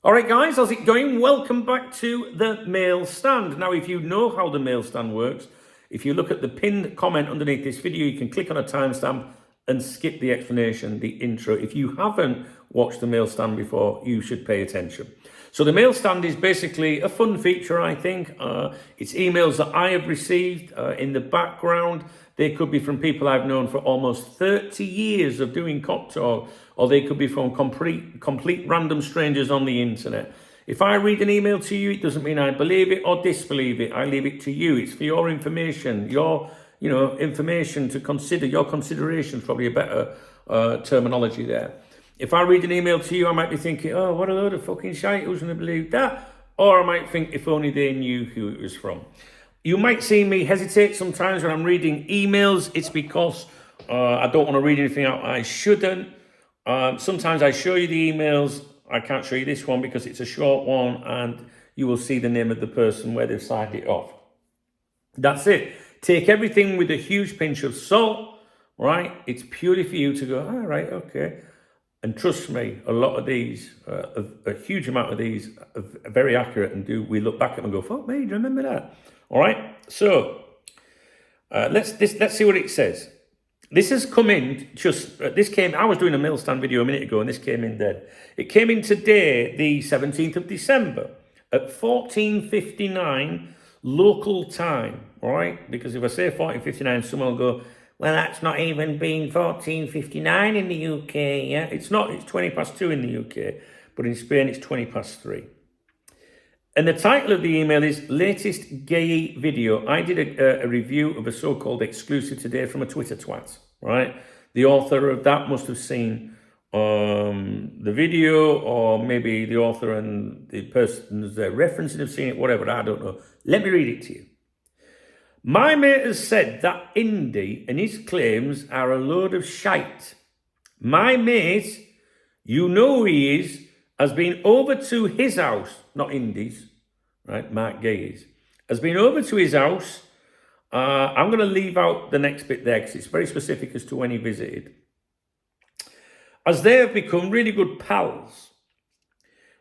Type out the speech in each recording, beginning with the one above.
All right, guys, how's it going? Welcome back to the mail stand. Now, if you know how the mail stand works, if you look at the pinned comment underneath this video, you can click on a timestamp and skip the explanation, the intro. If you haven't watched the mail stand before, you should pay attention. So the mail stand is basically a fun feature, I think. It's emails that I have received in the background. They could be from people I've known for almost 30 years of doing Cop Talk, or they could be from complete random strangers on the internet. If I read an email to you, it doesn't mean I believe it or disbelieve it. I leave it to you. It's for your information, your information to consider. Your consideration is probably a better terminology there. If I read an email to you, I might be thinking, oh, what a load of fucking shite, who's going to believe that? Or I might think, if only they knew who it was from. You might see me hesitate sometimes when I'm reading emails. It's because I don't want to read anything out I shouldn't. Sometimes I show you the emails. I can't show you this one because it's a short one and you will see the name of the person where they've signed it off. That's it. Take everything with a huge pinch of salt, right? It's purely for you to go, all right, okay. And trust me, a lot of these, a huge amount of these are very accurate and we look back at them and go, fuck me, do you remember that? All right, so let's see what it says. This has come in I was doing a mail stand video a minute ago and this came in then. It came in today, the 17th of December at 14:59 local time, all right? Because if I say 14:59, someone will go, well, that's not even being 14:59 in the UK, yeah? It's not, it's 2:20 in the UK, but in Spain it's 3:20. And the title of the email is Latest Guehi Video. I did a review of a so-called exclusive today from a Twitter twat, right? The author of that must have seen the video, or maybe the author and the persons they're referencing have seen it, whatever, I don't know. Let me read it to you. My mate has said that Indy and his claims are a load of shite. My mate, you know who he is, has been over to his house, not Indy's, right, Mark Guehi's, has been over to his house. I'm going to leave out the next bit there because it's very specific as to when he visited. As they have become really good pals,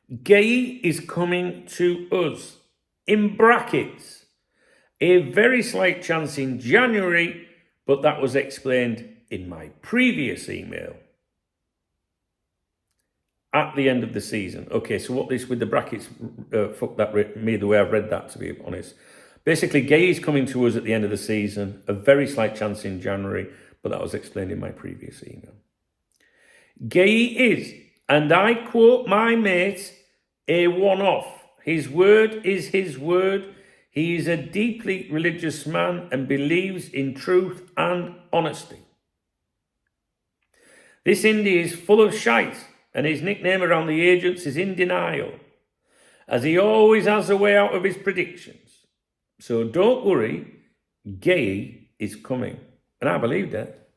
Guehi is coming to us, in brackets, a very slight chance in January, but that was explained in my previous email. At the end of the season. Okay, so what this with the brackets, fuck that, me the way I've read that, to be honest. Basically, Guehi is coming to us at the end of the season, a very slight chance in January, but that was explained in my previous email. Guehi is, and I quote my mate, a one-off. His word is his word. He is a deeply religious man and believes in truth and honesty. This Indy is full of shite, and his nickname around the agents is In Denial, as he always has a way out of his predictions. So don't worry, Guehi is coming. And I believe that.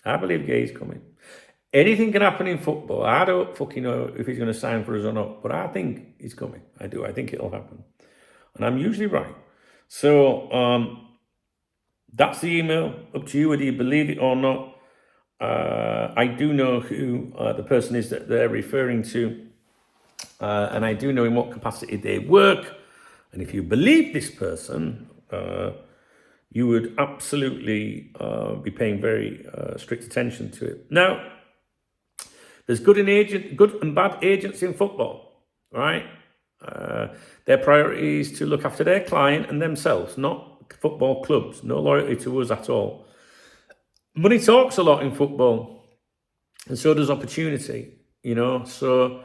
I believe Guehi is coming. Anything can happen in football. I don't fucking know if he's going to sign for us or not, but I think he's coming. I do. I think it'll happen. And I'm usually right. So that's the email. Up to you whether you believe it or not. I do know who the person is that they're referring to, and I do know in what capacity they work. And if you believe this person, you would absolutely be paying very strict attention to it. Now, there's good and bad agents in football, right? Their priority is to look after their client and themselves, not football clubs. No loyalty to us at all. Money talks a lot in football, and so does opportunity, So,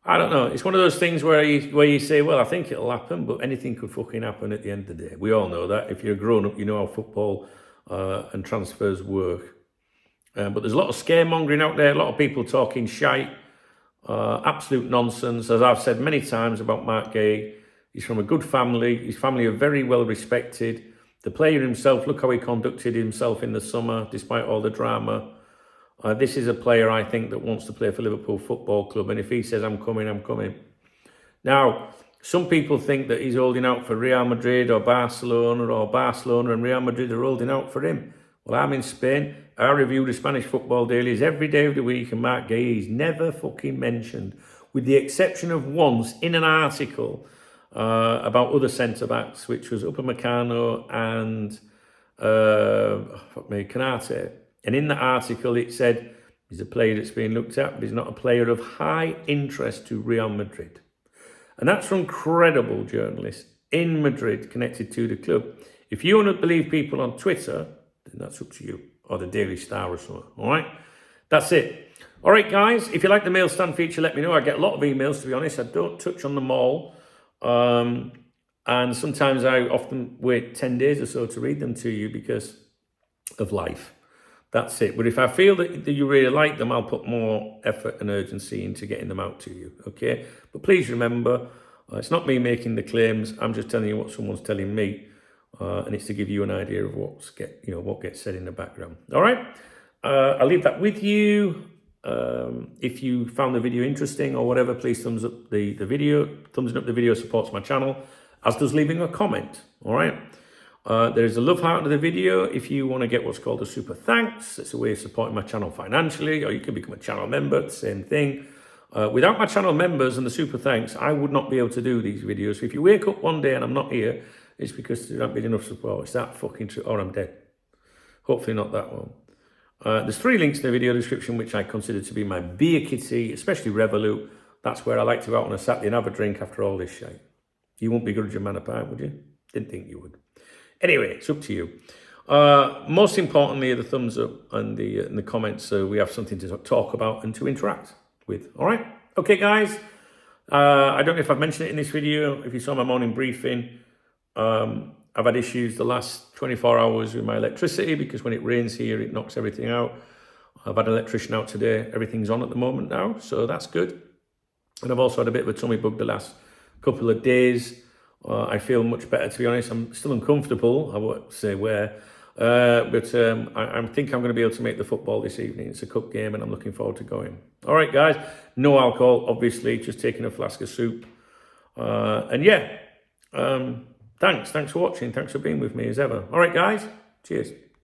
I don't know. It's one of those things where you say, well, I think it'll happen, but anything could fucking happen at the end of the day. We all know that. If you're a grown-up, you know how football and transfers work. But there's a lot of scaremongering out there, a lot of people talking shite, absolute nonsense. As I've said many times about Mark Guehi, he's from a good family. His family are very well respected. The player himself, look how he conducted himself in the summer, despite all the drama. This is a player, I think, that wants to play for Liverpool Football Club. And if he says, I'm coming, I'm coming. Now, some people think that he's holding out for Real Madrid or Barcelona and Real Madrid are holding out for him. Well, I'm in Spain. I review the Spanish football dailies every day of the week, and Mark Guehi is never fucking mentioned. with the exception of once in an article about other centre-backs, which was Upamecano and Canate. And in the article it said, he's a player that's being looked at, but he's not a player of high interest to Real Madrid. And that's from credible journalists in Madrid connected to the club. If you want to believe people on Twitter, then that's up to you, or the Daily Star or something, all right? That's it. All right, guys, if you like the mail stand feature, let me know. I get a lot of emails, to be honest. I don't touch on them all. And sometimes I often wait 10 days or so to read them to you because of life. That's it. But if I feel that you really like them, I'll put more effort and urgency into getting them out to you, okay? But please remember, it's not me making the claims. I'm just telling you what someone's telling me. And it's to give you an idea of what gets said in the background. All right? I'll leave that with you. If you found the video interesting or whatever, please thumbs up the video. Thumbs up the video supports my channel, as does leaving a comment. All right? There is a love heart under the video if you want to get what's called a super thanks. It's a way of supporting my channel financially, or you can become a channel member, the same thing. Without my channel members and the super thanks, I would not be able to do these videos. So if you wake up one day and I'm not here, it's because there hasn't been enough support. It's that fucking true, or I'm dead. Hopefully not that one. There's 3 links in the video description which I consider to be my beer kitty, especially Revolut. That's where I like to go out on a Saturday and have a drink after all this shit. You wouldn't begrudge a man a pint, would you? Didn't think you would. Anyway, it's up to you. Most importantly, the thumbs up and the comments, so we have something to talk about and to interact with. All right? Okay, guys. I don't know if I've mentioned it in this video. If you saw my morning briefing, I've had issues the last 24 hours with my electricity because when it rains here, it knocks everything out. I've had an electrician out today. Everything's on at the moment now, so that's good. And I've also had a bit of a tummy bug the last couple of days. I feel much better, to be honest. I'm still uncomfortable. I won't say where. But I think I'm going to be able to make the football this evening. It's a cup game and I'm looking forward to going. All right, guys. No alcohol, obviously. Just taking a flask of soup. And yeah, thanks for watching. Thanks for being with me as ever. All right, guys. Cheers.